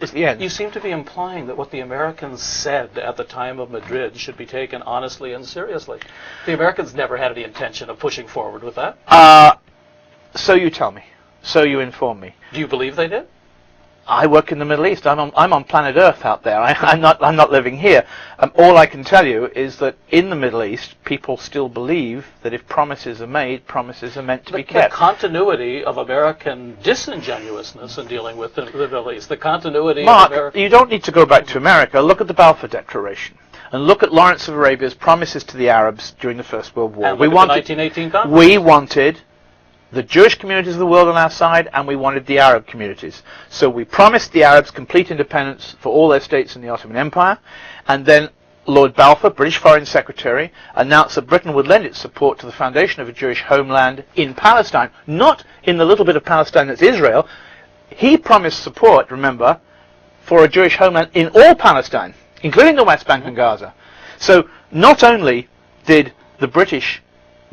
It's the end. You seem to be implying that what the Americans said at the time of Madrid should be taken honestly and seriously. The Americans never had any intention of pushing forward with that. So you tell me. So you inform me. Do you believe they did? I work in the Middle East. I'm on planet Earth out there. I'm not living here. All I can tell you is that in the Middle East, people still believe that if promises are made, promises are meant to be kept. The continuity of American disingenuousness in dealing with the Middle East. The continuity Mark, of American... you don't need to go back to America. Look at the Balfour Declaration. And look at Lawrence of Arabia's promises to the Arabs during the First World War. And look at the 1918 conference. We wanted the Jewish communities of the world on our side, and we wanted the Arab communities. So we promised the Arabs complete independence for all their states in the Ottoman Empire, and then Lord Balfour, British Foreign Secretary, announced that Britain would lend its support to the foundation of a Jewish homeland in Palestine, not in the little bit of Palestine that's Israel. He promised support, remember, for a Jewish homeland in all Palestine, including the West Bank and Gaza. So not only did the British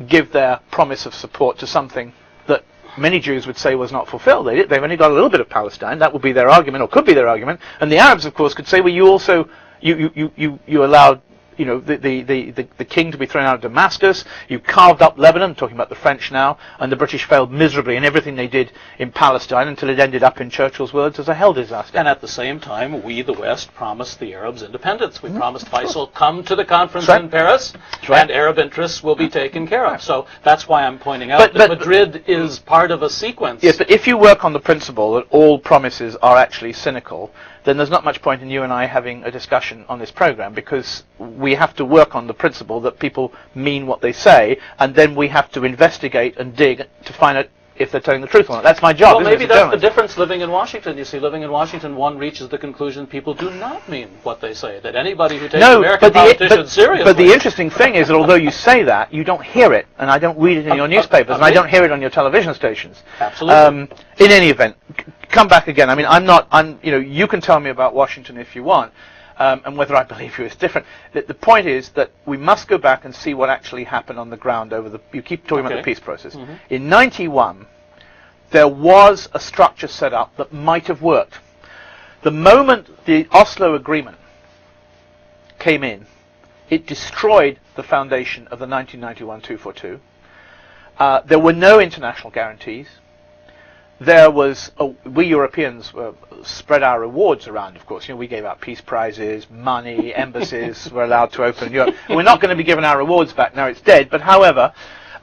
give their promise of support to something that many Jews would say was not fulfilled. They've only got a little bit of Palestine. That would be their argument, or could be their argument. And the Arabs, of course, could say, well, you also you allowed the king to be thrown out of Damascus. You carved up Lebanon, talking about the French now, and the British failed miserably in everything they did in Palestine until it ended up, in Churchill's words, as a hell disaster. And at the same time, we, the West, promised the Arabs independence. We promised Faisal, come to the conference in Paris, and Arab interests will be taken care of. So that's why I'm pointing out that Madrid is part of a sequence. Yes, but if you work on the principle that all promises are actually cynical, then there's not much point in you and I having a discussion on this program, because we have to work on the principle that people mean what they say, and then we have to investigate and dig to find out if they're telling the truth or not. That's my job. Well, maybe that's the difference living in Washington. You see, living in Washington, one reaches the conclusion people do not mean what they say, that anybody who takes American politicians seriously... But the interesting thing is that although you say that, you don't hear it, and I don't read it in your newspapers, and I don't hear it on your television stations. Absolutely. In any event, come back again. I mean, you can tell me about Washington if you want, and whether I believe you is different. The point is that we must go back and see what actually happened on the ground over the... You keep talking about the peace process. Mm-hmm. In 91, there was a structure set up that might have worked. The moment the Oslo Agreement came in, it destroyed the foundation of the 1991 242. There were no international guarantees. There was, we Europeans spread our rewards around, of course. We gave out peace prizes, money, embassies were allowed to open in Europe. And we're not going to be given our rewards back now, it's dead. But however...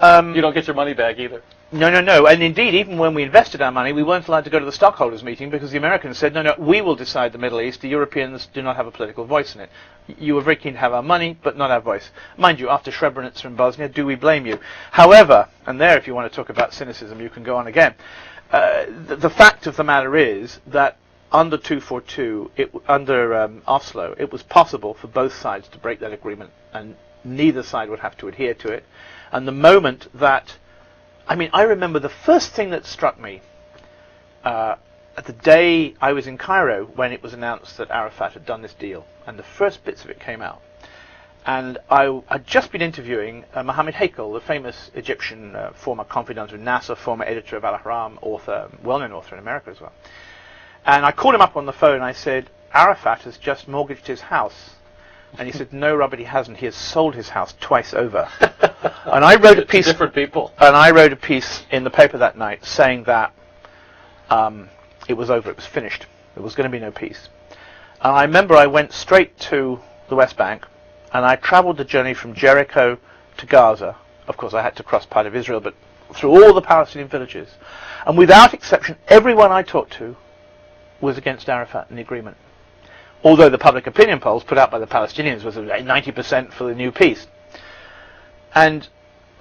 you don't get your money back either. No. And indeed, even when we invested our money, we weren't allowed to go to the stockholders meeting because the Americans said, no, we will decide the Middle East. The Europeans do not have a political voice in it. You were very keen to have our money, but not our voice. Mind you, after Srebrenica in Bosnia, do we blame you? However, and there, if you want to talk about cynicism, you can go on again. The fact of the matter is that under 242, under Oslo, it was possible for both sides to break that agreement, and neither side would have to adhere to it. And the moment that... I remember the first thing that struck me at the day I was in Cairo when it was announced that Arafat had done this deal, and the first bits of it came out. And I'd just been interviewing Mohammed Hakel, the famous Egyptian former confidant of Nasser, former editor of Al-Ahram, author, well-known author in America as well. And I called him up on the phone and I said, Arafat has just mortgaged his house. And he said, no, Robert, he hasn't. He has sold his house twice over. And I wrote a piece... different people. And I wrote a piece in the paper that night saying that it was over, it was finished. There was going to be no peace. And I remember I went straight to the West Bank, and I travelled the journey from Jericho to Gaza. Of course, I had to cross part of Israel, but through all the Palestinian villages. And without exception, everyone I talked to was against Arafat and the agreement. Although the public opinion polls put out by the Palestinians was 90% for the new peace. And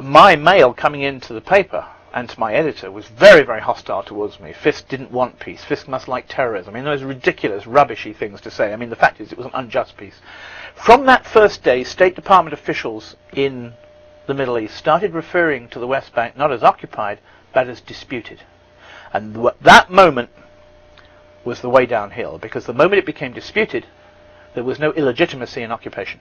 my mail coming into the paper and to my editor was very, very hostile towards me. Fisk didn't want peace. Fisk must like terrorism. Those ridiculous, rubbishy things to say. The fact is it was an unjust peace. From that first day, State Department officials in the Middle East started referring to the West Bank not as occupied, but as disputed. And that moment was the way downhill, because the moment it became disputed, there was no illegitimacy in occupation.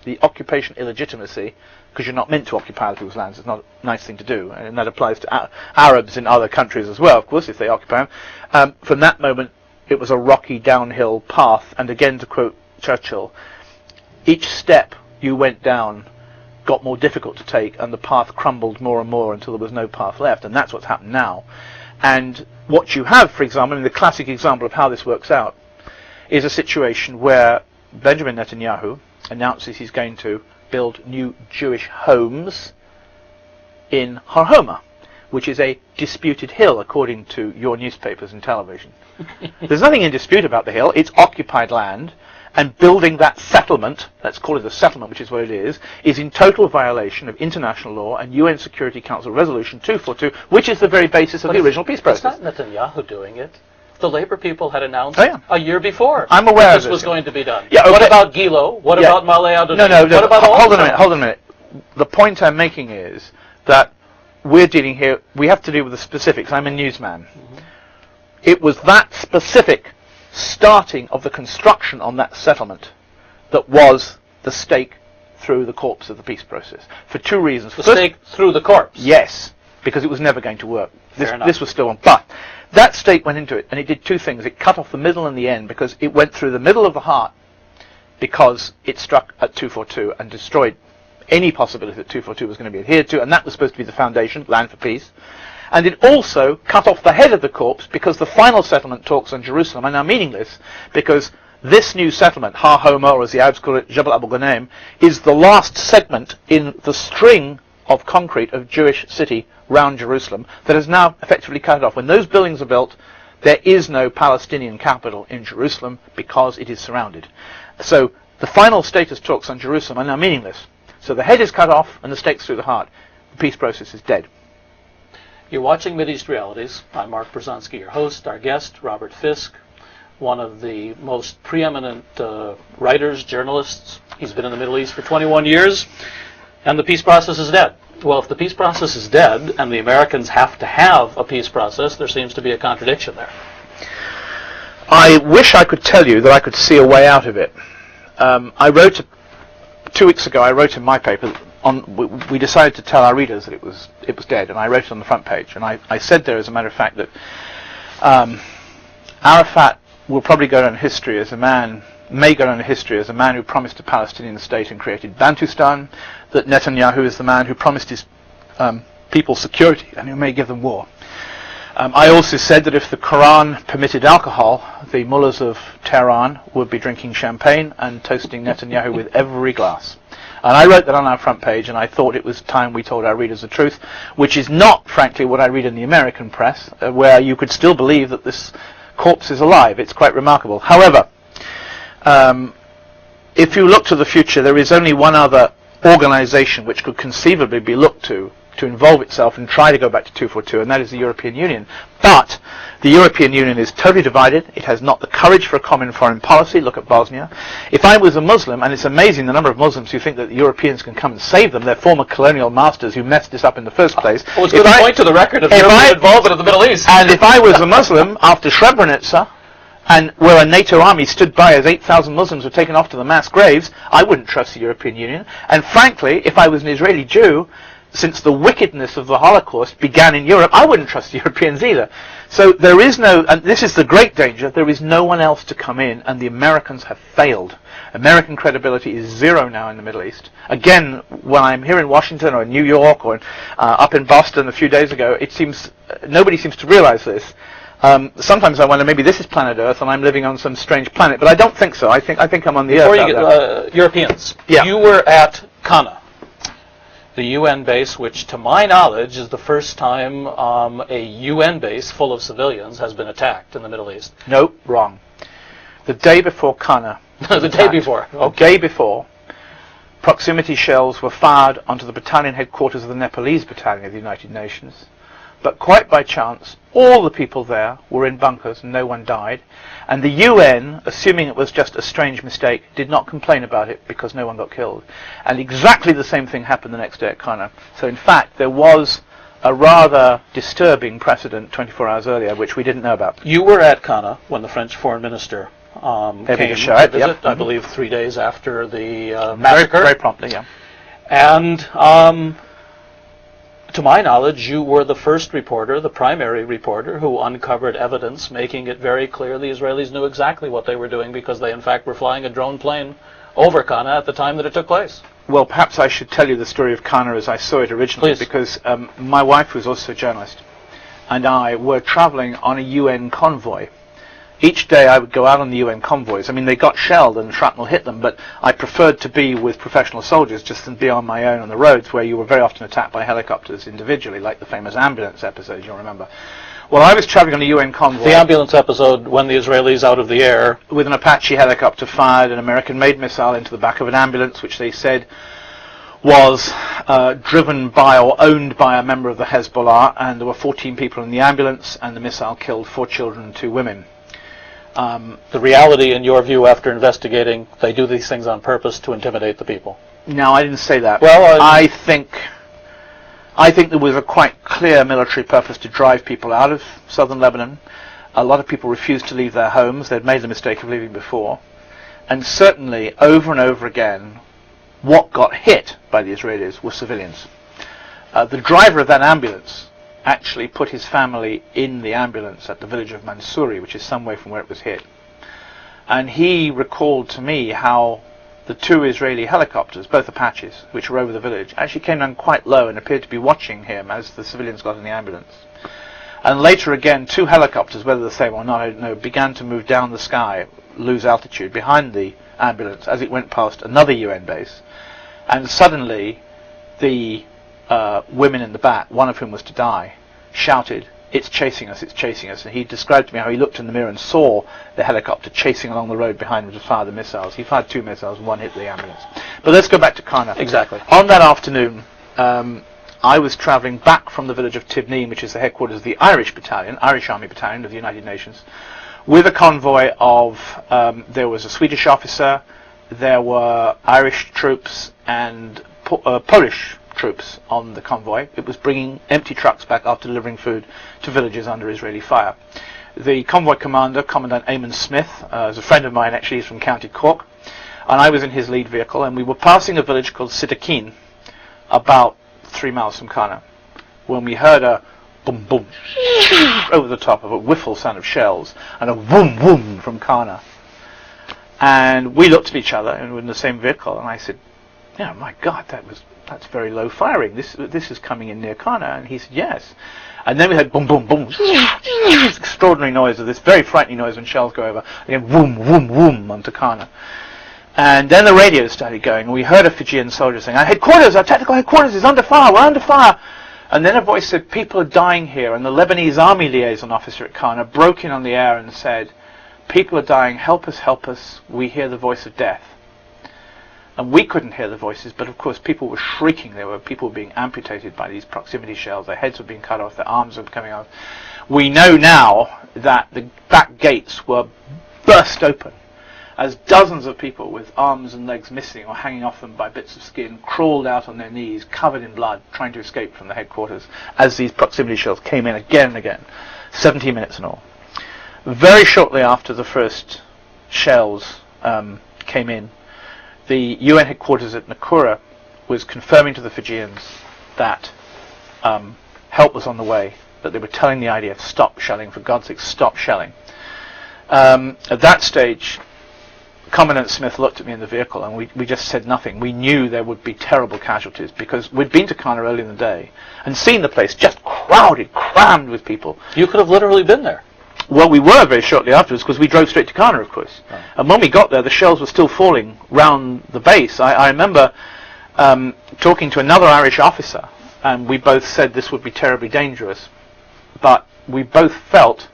The occupation illegitimacy, because you're not meant to occupy other people's lands, it's not a nice thing to do, and that applies to Arabs in other countries as well, of course, if they occupy them. From that moment, it was a rocky downhill path. And again, to quote Churchill, each step you went down got more difficult to take, and the path crumbled more and more until there was no path left. And that's what's happened now. And what you have, for example, and the classic example of how this works out, is a situation where Benjamin Netanyahu announces he's going to build new Jewish homes in Har Homa, which is a disputed hill according to your newspapers and television. There's nothing in dispute about the hill. It's occupied land, and building that settlement, let's call it a settlement, which is what it is in total violation of international law and UN Security Council Resolution 242, which is the very basis of the original peace process. It's not Netanyahu doing it. The Labour people had announced a year before I'm aware that of this was going to be done. Yeah, okay. What about Gilo? What about Malay Adonai? No. What about all hold on a minute. The point I'm making is that we're dealing here, we have to deal with the specifics. I'm a newsman. Mm-hmm. It was that specific starting of the construction on that settlement that was the stake through the corpse of the peace process. For two reasons. The stake through the corpse? Yes, because it was never going to work. This was still on. But that stake went into it, and it did two things. It cut off the middle and the end, because it went through the middle of the heart, because it struck at 242 and destroyed any possibility that 242 was going to be adhered to, and that was supposed to be the foundation, land for peace. And it also cut off the head of the corpse, because the final settlement talks on Jerusalem are now meaningless, because this new settlement, Har Homa, or as the Arabs call it, Jabal Abu Ghanem, is the last segment in the string of concrete of Jewish city round Jerusalem that has now effectively cut it off. When those buildings are built, there is no Palestinian capital in Jerusalem because it is surrounded. So the final status talks on Jerusalem are now meaningless. So the head is cut off and the stake's through the heart. The peace process is dead. You're watching Mideast Realities. I'm Mark Bruzonsky, your host. Our guest, Robert Fisk, one of the most preeminent writers, journalists. He's been in the Middle East for 21 years, and the peace process is dead. Well, if the peace process is dead and the Americans have to have a peace process, there seems to be a contradiction there. I wish I could tell you that I could see a way out of it. I wrote 2 weeks ago. I wrote in my paper we decided to tell our readers that it was dead, and I wrote it on the front page. And I said there, as a matter of fact, that Arafat will probably go down in history as a man. May go down in history as a man who promised a Palestinian state and created Bantustan. That Netanyahu is the man who promised his people security and who may give them war. I also said that if the Quran permitted alcohol, the mullahs of Tehran would be drinking champagne and toasting Netanyahu with every glass. And I wrote that on our front page, and I thought it was time we told our readers the truth, which is not, frankly, what I read in the American press, where you could still believe that this corpse is alive. It's quite remarkable. However, if you look to the future, there is only one other organization which could conceivably be looked to involve itself and try to go back to 242, and that is the European Union. But the European Union is totally divided. It has not the courage for a common foreign policy. Look at Bosnia. If I was a Muslim, and it's amazing the number of Muslims who think that the Europeans can come and save them, their former colonial masters who messed this up in the first place. Well, it's a good point to the record of European involvement in the Middle East. And if I was a Muslim after Srebrenica, and where a NATO army stood by as 8,000 Muslims were taken off to the mass graves, I wouldn't trust the European Union. And frankly, if I was an Israeli Jew, since the wickedness of the Holocaust began in Europe, I wouldn't trust the Europeans either. So there is no, and this is the great danger, there is no one else to come in, and the Americans have failed. American credibility is zero now in the Middle East. Again, when I'm here in Washington or in New York or up in Boston a few days ago, it seems, nobody seems to realize this. Sometimes I wonder, maybe this is planet Earth and I'm living on some strange planet, but I don't think so. I think I'm on the Earth. Before you get Europeans, you were at Qana, the UN base, which to my knowledge is the first time a UN base full of civilians has been attacked in the Middle East. Nope, wrong. The day before Qana. The day before. The day before, proximity shells were fired onto the battalion headquarters of the Nepalese battalion of the United Nations. But quite by chance, all the people there were in bunkers and no one died. And the UN, assuming it was just a strange mistake, did not complain about it because no one got killed. And exactly the same thing happened the next day at Qana. So in fact, there was a rather disturbing precedent 24 hours earlier, which we didn't know about. You were at Qana when the French foreign minister came to visit, I believe 3 days after the massacre. Very promptly, yeah. And to my knowledge, you were the first reporter, the primary reporter, who uncovered evidence making it very clear the Israelis knew exactly what they were doing because they, in fact, were flying a drone plane over Qana at the time that it took place. Well, perhaps I should tell you the story of Qana as I saw it originally, Please. because my wife, who was also a journalist, and I were traveling on a UN convoy. Each day I would go out on the UN convoys. I mean, they got shelled and shrapnel hit them, but I preferred to be with professional soldiers just than be on my own on the roads, where you were very often attacked by helicopters individually, like the famous ambulance episode, you'll remember. Well, I was traveling on a UN convoy. The ambulance episode when the Israelis out of the air, with an Apache helicopter, fired an American-made missile into the back of an ambulance, which they said was driven by or owned by a member of the Hezbollah, and there were 14 people in the ambulance, and the missile killed 4 children and 2 women. the reality, in your view, after investigating, they do these things on purpose to intimidate the people. No, I didn't say that. Well, I think there was a quite clear military purpose to drive people out of southern Lebanon. A lot of people refused to leave their homes. They'd made the mistake of leaving before. And certainly, over and over again, what got hit by the Israelis were civilians. The driver of that ambulance actually put his family in the ambulance at the village of Mansouri, which is some way from where it was hit. And he recalled to me how the 2 Israeli helicopters, both Apaches, which were over the village, actually came down quite low and appeared to be watching him as the civilians got in the ambulance. And later again, 2 helicopters, whether the same or not, I don't know, began to move down the sky, lose altitude, behind the ambulance as it went past another UN base. And suddenly, the women in the back, one of whom was to die, shouted, "It's chasing us, it's chasing us." And he described to me how he looked in the mirror and saw the helicopter chasing along the road behind him to fire the missiles. He fired 2 missiles, 1 hit the ambulance. But let's go back to Qana. Exactly. On that afternoon, I was travelling back from the village of Tibnin, which is the headquarters of the Irish Army Battalion of the United Nations, with a convoy of, there was a Swedish officer, there were Irish troops and Polish troops on the convoy. It was bringing empty trucks back after delivering food to villages under Israeli fire. The convoy commander, Commandant Eamon Smith, is a friend of mine, actually. He's from County Cork, and I was in his lead vehicle, and we were passing a village called Sitakin, about 3 miles from Qana, when we heard a boom boom over the top of a whiffle sound of shells and a whoom whoom from Qana. And we looked at each other, and we were in the same vehicle, and I said, "Yeah, my God, that's very low firing. This is coming in near Qana." And he said, "Yes." And then we had boom, boom, boom, this extraordinary noise of this very frightening noise when shells go over. Again, whoom, whoom, whoom onto Qana. And then the radio started going, and we heard a Fijian soldier saying, "Our headquarters, our tactical headquarters is under fire. We're under fire." And then a voice said, "People are dying here." And the Lebanese army liaison officer at Qana broke in on the air and said, "People are dying. Help us, help us. We hear the voice of death." And we couldn't hear the voices, but of course people were shrieking. There were people being amputated by these proximity shells. Their heads were being cut off. Their arms were coming off. We know now that the back gates were burst open as dozens of people with arms and legs missing or hanging off them by bits of skin crawled out on their knees, covered in blood, trying to escape from the headquarters as these proximity shells came in again and again. 17 minutes in all. Very shortly after the first shells came in, the UN headquarters at Nakura was confirming to the Fijians that help was on the way, that they were telling the IDF, "Stop shelling, for God's sake, stop shelling." At that stage, Commandant Smith looked at me in the vehicle, and we just said nothing. We knew there would be terrible casualties, because we'd been to Qana early in the day and seen the place just crowded, crammed with people. You could have literally been there. Well, we were very shortly afterwards, because we drove straight to Qana, of course. Oh. And when we got there, the shells were still falling round the base. I remember talking to another Irish officer, and we both said this would be terribly dangerous, but we both felt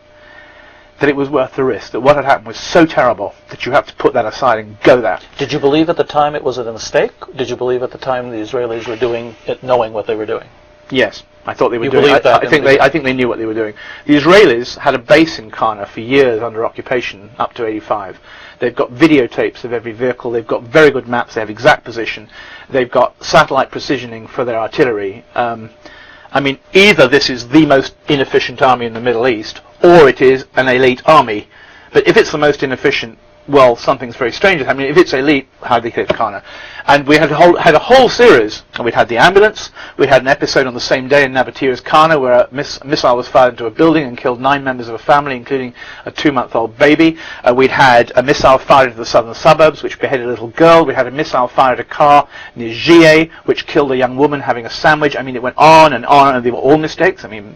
that it was worth the risk, that what had happened was so terrible that you have to put that aside and go there. Did you believe at the time it was a mistake? Did you believe at the time the Israelis were doing it knowing what they were doing? Yes, I thought they were You doing believe it. that I think they knew what they were doing. The Israelis had a base in Qana for years under occupation, up to 85. They've got videotapes of every vehicle. They've got very good maps. They have exact position. They've got satellite precisioning for their artillery. I mean, either this is the most inefficient army in the Middle East, or it is an elite army. But if it's the most inefficient, well, something's very strange. I mean, if it's elite, how they hit Qana? And we had a whole series. We'd had the ambulance. We had an episode on the same day in Nabateer's Qana where a missile was fired into a building and killed 9 members of a family, including a 2-month-old baby. We'd had a missile fired into the southern suburbs, which beheaded a little girl. We had a missile fired at a car near Gier, which killed a young woman having a sandwich. I mean, it went on, and they were all mistakes. I mean,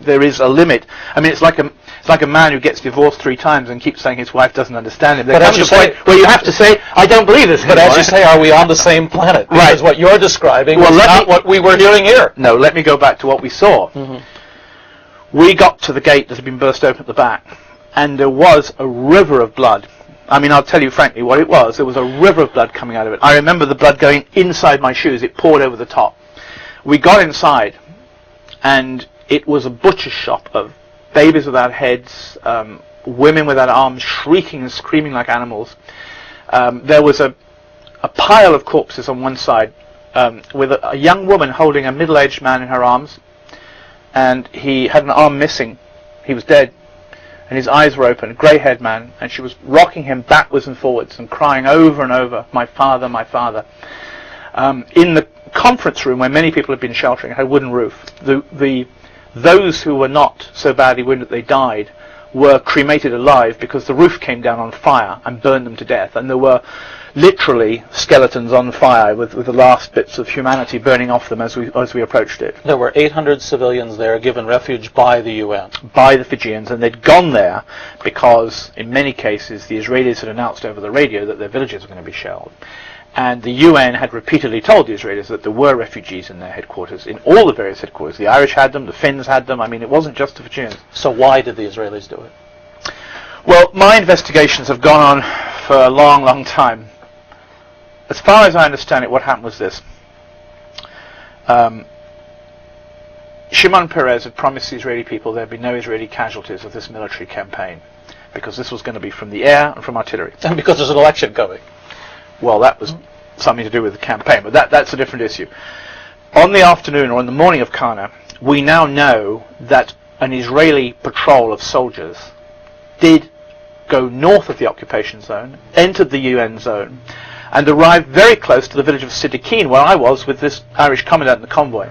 there is a limit. I mean, it's like a man who gets divorced 3 times and keeps saying his wife doesn't understand him. There comes a point where you have to say, I don't believe this But anymore. as you say, are we on the same planet? Right. Because what you're describing is not what we were doing here. No, let me go back to what we saw. We got to the gate that had been burst open at the back, and there was a river of blood. I mean, I'll tell you frankly what it was. There was a river of blood coming out of it. I remember the blood going inside my shoes. It poured over the top. We got inside, and it was a butcher's shop of babies without heads, women without arms, shrieking and screaming like animals. There was a pile of corpses on one side, with a young woman holding a middle-aged man in her arms, and he had an arm missing. He was dead, and his eyes were open, a grey-haired man, and she was rocking him backwards and forwards and crying over and over, "My father, my father." In the conference room where many people had been sheltering, it had a wooden roof. Those who were not so badly wounded that they died were cremated alive because the roof came down on fire and burned them to death, and there were literally skeletons on fire with the last bits of humanity burning off them as we approached it. There were 800 civilians there given refuge by the UN. By the Fijians, and they'd gone there because in many cases the Israelis had announced over the radio that their villages were going to be shelled. And the UN had repeatedly told the Israelis that there were refugees in their headquarters, in all the various headquarters. The Irish had them, the Finns had them. I mean, it wasn't just the Fijians. So why did the Israelis do it? Well, my investigations have gone on for a long, long time. As far as I understand it, what happened was this. Shimon Peres had promised the Israeli people there'd be no Israeli casualties of this military campaign, because this was going to be from the air and from artillery. And because there's an election coming. Well, that was something to do with the campaign, but that's a different issue. On the afternoon or on the morning of Qana, we now know that an Israeli patrol of soldiers did go north of the occupation zone, entered the UN zone, and arrived very close to the village of Siddiqeen, where I was with this Irish commandant in the convoy,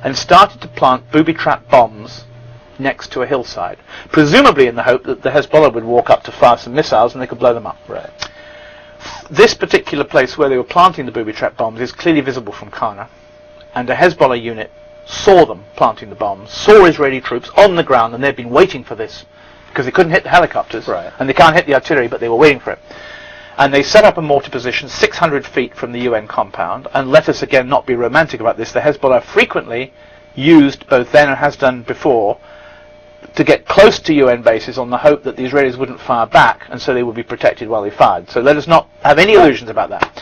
and started to plant booby-trap bombs next to a hillside, presumably in the hope that the Hezbollah would walk up to fire some missiles and they could blow them up. Right. This particular place where they were planting the booby-trap bombs is clearly visible from Qana, and a Hezbollah unit saw them planting the bombs, saw Israeli troops on the ground, and they'd been waiting for this, because they couldn't hit the helicopters, and they can't hit the artillery, but they were waiting for it. And they set up a mortar position 600 feet from the UN compound, and let us again not be romantic about this, the Hezbollah frequently used, both then and has done before, to get close to UN bases on the hope that the Israelis wouldn't fire back, and so they would be protected while they fired. So let us not have any illusions about that.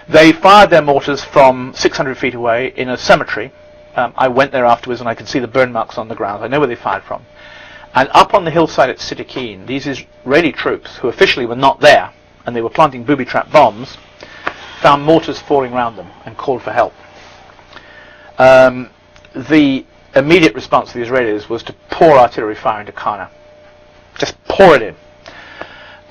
They fired their mortars from 600 feet away in a cemetery. I went there afterwards and I could see the burn marks on the ground. I know where they fired from. And up on the hillside at Siddiqeen, these Israeli troops, who officially were not there, and they were planting booby-trap bombs, found mortars falling around them and called for help. The immediate response to the Israelis was to pour artillery fire into Qana. Just pour it in.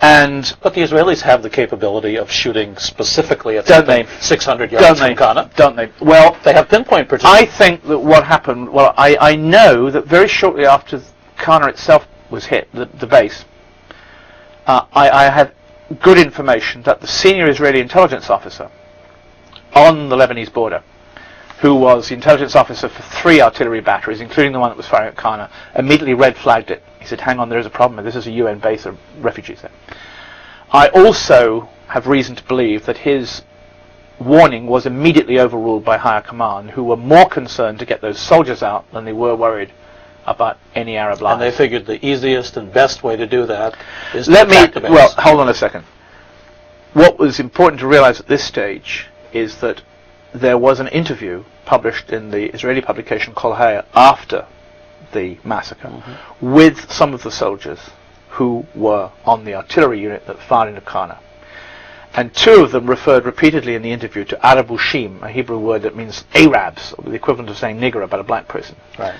But the Israelis have the capability of shooting specifically at 600 yards from Qana. Don't they? Well, they have pinpoint precision. I think that what happened, well, I know that very shortly after Qana itself was hit, the base, I have good information that the senior Israeli intelligence officer on the Lebanese border, who was the intelligence officer for 3 artillery batteries, including the one that was firing at Qana, immediately red flagged it. He said, hang on, there is a problem. This is a UN base of refugees there. I also have reason to believe that his warning was immediately overruled by higher command, who were more concerned to get those soldiers out than they were worried about any Arab lives. And they figured the easiest and best way to do that is to attack the base. Well, hold on a second. What was important to realize at this stage is that there was an interview published in the Israeli publication Kol Hayat after the massacre with some of the soldiers who were on the artillery unit that fired into Qana. And 2 of them referred repeatedly in the interview to Arabushim, a Hebrew word that means Arabs, the equivalent of saying nigger about a black person. Right.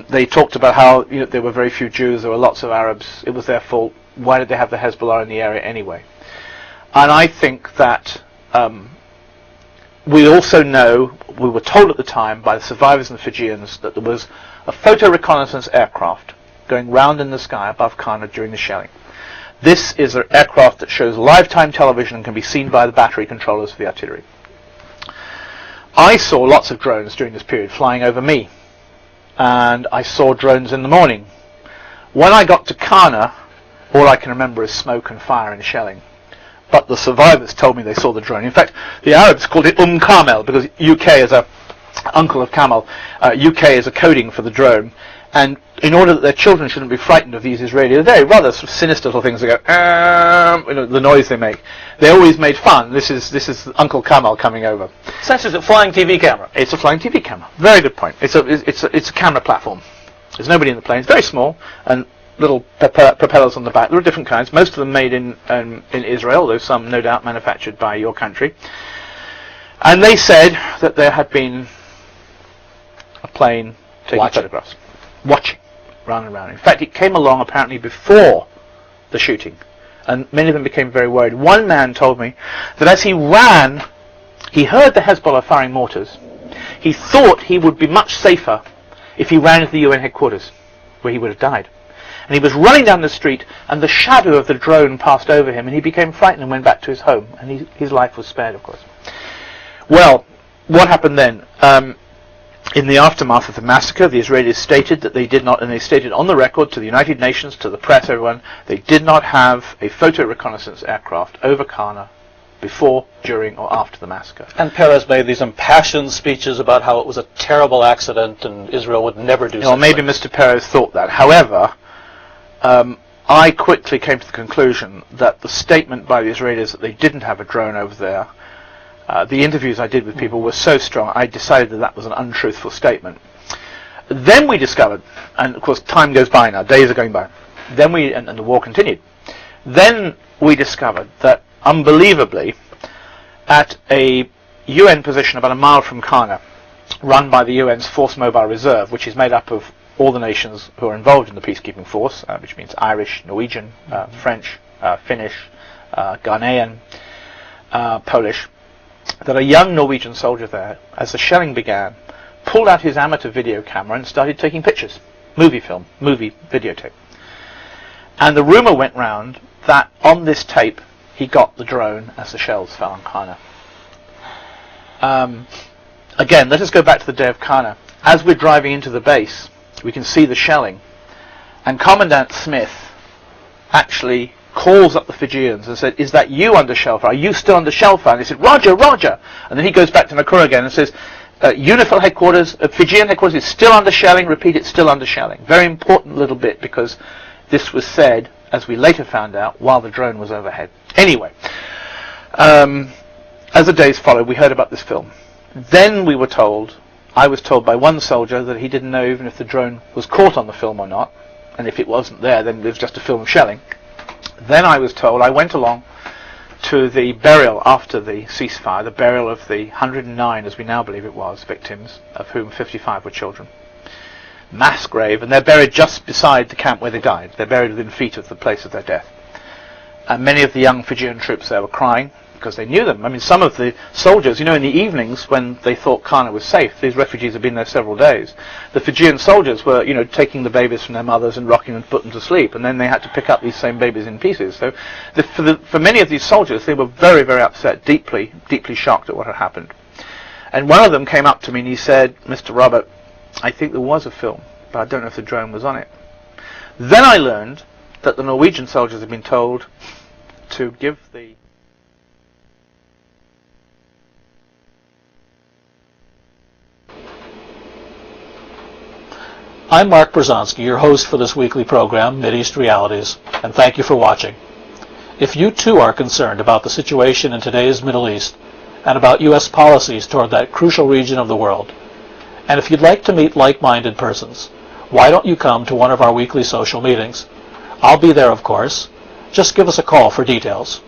They talked about how there were very few Jews, there were lots of Arabs, it was their fault, why did they have the Hezbollah in the area anyway? And I think that we also know, we were told at the time by the survivors and the Fijians, that there was a photo reconnaissance aircraft going round in the sky above Kano during the shelling. This is an aircraft that shows live-time television and can be seen by the battery controllers for the artillery. I saw lots of drones during this period flying over me, and I saw drones in the morning. When I got to Kano, all I can remember is smoke and fire and shelling. But the survivors told me they saw the drone. In fact, the Arabs called it Kamel, because UK is a uncle of Camel. UK is a coding for the drone. And in order that their children shouldn't be frightened of these Israelis, they're rather sort of sinister little things. They go, the noise they make. They always made fun. This is Uncle Camel coming over. Essentially, it's a flying TV camera. It's a flying TV camera. Very good point. It's a camera platform. There's nobody in the plane. It's very small, and little propellers on the back. There are different kinds. Most of them made in Israel, although some, no doubt, manufactured by your country. And they said that there had been a plane taking photographs. Watching, round and round. In fact, it came along apparently before the shooting, and many of them became very worried. One man told me that as he ran, he heard the Hezbollah firing mortars. He thought he would be much safer if he ran into the UN headquarters, where he would have died. And he was running down the street, and the shadow of the drone passed over him, and he became frightened and went back to his home, and his life was spared, of course. Well, what happened then? In the aftermath of the massacre, the Israelis stated that they did not, and they stated on the record to the United Nations, to the press, everyone, they did not have a photo reconnaissance aircraft over Kano before, during, or after the massacre. And Peres made these impassioned speeches about how it was a terrible accident and Israel would never do Well, maybe Mr. Peres thought that. However, I quickly came to the conclusion that the statement by the Israelis that they didn't have a drone over there, the interviews I did with people were so strong, I decided that that was an untruthful statement. Then we discovered, and of course time goes by now, days are going by, and the war continued. Then we discovered that, unbelievably, at a UN position about a mile from Kano, run by the UN's Force Mobile Reserve, which is made up of all the nations who are involved in the peacekeeping force, which means Irish, Norwegian, French, Finnish, Ghanaian, Polish, that a young Norwegian soldier there, as the shelling began, pulled out his amateur video camera and started taking pictures. Movie videotape. And the rumour went round that on this tape he got the drone as the shells fell on Kano. Again, let us go back to the day of Kano. As we're driving into the base, we can see the shelling, and Commandant Smith actually calls up the Fijians and said, "Is that you under shell fire? Are you still under shell fire?" And they said, "Roger, Roger." And then he goes back to Nakuru again and says, "UNIFIL headquarters, Fijian headquarters is still under shelling. Repeat, it's still under shelling." Very important little bit, because this was said, as we later found out, while the drone was overhead. Anyway, as the days followed, we heard about this film. Then we were told, I was told by one soldier, that he didn't know even if the drone was caught on the film or not, and if it wasn't there, then it was just a film of shelling. Then I was told, I went along to the burial after the ceasefire, the burial of the 109, as we now believe it was, victims, of whom 55 were children. Mass grave, and they're buried just beside the camp where they died. They're buried within feet of the place of their death. And many of the young Fijian troops there were crying, because they knew them. I mean, some of the soldiers, in the evenings when they thought Kano was safe, these refugees had been there several days, the Fijian soldiers were, taking the babies from their mothers and rocking them and putting them to sleep, and then they had to pick up these same babies in pieces. So for many of these soldiers, they were very, very upset, deeply, deeply shocked at what had happened. And one of them came up to me and he said, "Mr. Robert, I think there was a film, but I don't know if the drone was on it." Then I learned that the Norwegian soldiers had been told to give the... I'm Mark Bruzonsky, your host for this weekly program, Mideast Realities, and thank you for watching. If you too are concerned about the situation in today's Middle East and about U.S. policies toward that crucial region of the world, and if you'd like to meet like-minded persons, why don't you come to one of our weekly social meetings? I'll be there, of course. Just give us a call for details.